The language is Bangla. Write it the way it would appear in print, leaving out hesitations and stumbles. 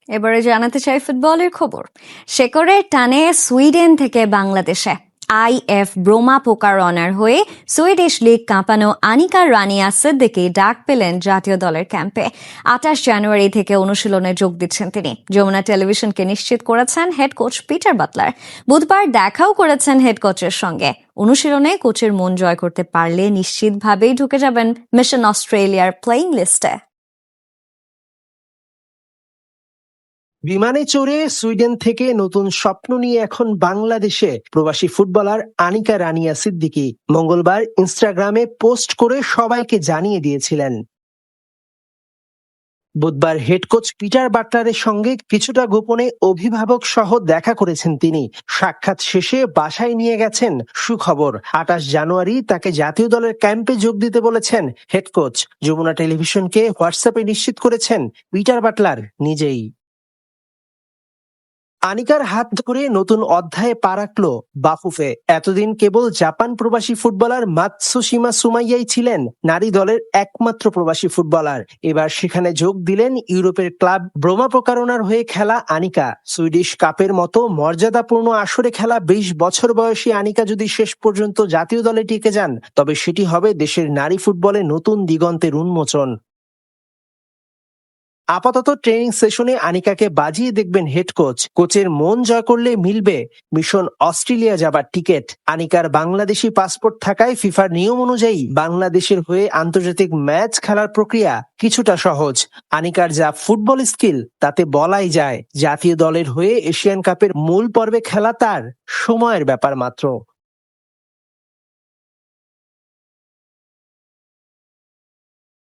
এবারে জানাতে চাই ফুটবলের খবর। শেকড়ের টানে সুইডেন থেকে বাংলাদেশে আইএফ ব্রোমা পোকারনার হয়ে সুইডিশ লিগ কাঁপানো আনিকা রানিয়া সিদ্দিকী ডাক পেলেন জাতীয় দলের ক্যাম্পে। 28 জানুয়ারি থেকে অনুশীলনে যোগ দিচ্ছেন তিনি। যমুনা টেলিভিশনকে নিশ্চিত করেছেন হেড কোচ পিটার বাটলার। বুধবার দেখাও করেছেন হেড কোচের সঙ্গে। অনুশীলনে কোচের মন জয় করতে পারলে নিশ্চিতভাবেই ঢুকে যাবেন মিশন অস্ট্রেলিয়ার প্লেইং লিস্টে। বিমানে চড়ে সুইডেন থেকে নতুন স্বপ্ন নিয়ে এখন বাংলাদেশে প্রবাসী ফুটবলার আনিকা রানিয়া সিদ্দিকী মঙ্গলবার ইনস্টাগ্রামে পোস্ট করে সবাইকে জানিয়ে দিয়েছিলেন। বুধবার হেড কোচ পিটার বাটলারের সঙ্গে কিছুটা গোপনে অভিভাবক সহ দেখা করেছেন তিনি। সাক্ষাৎ শেষে বাসায় নিয়ে গেছেন সুখবর। 28 জানুয়ারি তাকে জাতীয় দলের ক্যাম্পে যোগ দিতে বলেছেন হেড কোচ। যমুনা টেলিভিশনকে হোয়াটসঅ্যাপে নিশ্চিত করেছেন পিটার বাটলার নিজেই। আনিকার হাত ধরে নতুন অধ্যায়ে পা রাখল বাফুফে। এতদিন কেবল জাপান প্রবাসী ফুটবলার মাতসুশিমা সুমাইয়াই ছিলেন নারী দলের একমাত্র প্রবাসী ফুটবলার। এবার সেখানে যোগ দিলেন ইউরোপের ক্লাব ব্রোমা পোকারনার হয়ে খেলা আনিকা। সুইডিশ কাপের মতো মর্যাদাপূর্ণ আসরে খেলা 20 বছর বয়সী আনিকা যদি শেষ পর্যন্ত জাতীয় দলে টিকে যান, তবে সেটি হবে দেশের নারী ফুটবলে নতুন দিগন্তের উন্মোচন। আপাতত ট্রেনিং সেশনে আনিকাকে বাজিয়ে দেখবেন হেড কোচ। কোচের মন জয় করলে মিলবে মিশন অস্ট্রেলিয়া যাবার টিকিট। আনিকার বাংলাদেশি পাসপোর্ট থাকায় ফিফার নিয়ম অনুযায়ী বাংলাদেশের হয়ে আন্তর্জাতিক ম্যাচ খেলার প্রক্রিয়া কিছুটা সহজ। আনিকার যা ফুটবল স্কিল তাতে বলাই যায় জাতীয় দলের হয়ে এশিয়ান কাপের মূল পর্বে খেলা তার সময়ের ব্যাপার মাত্র।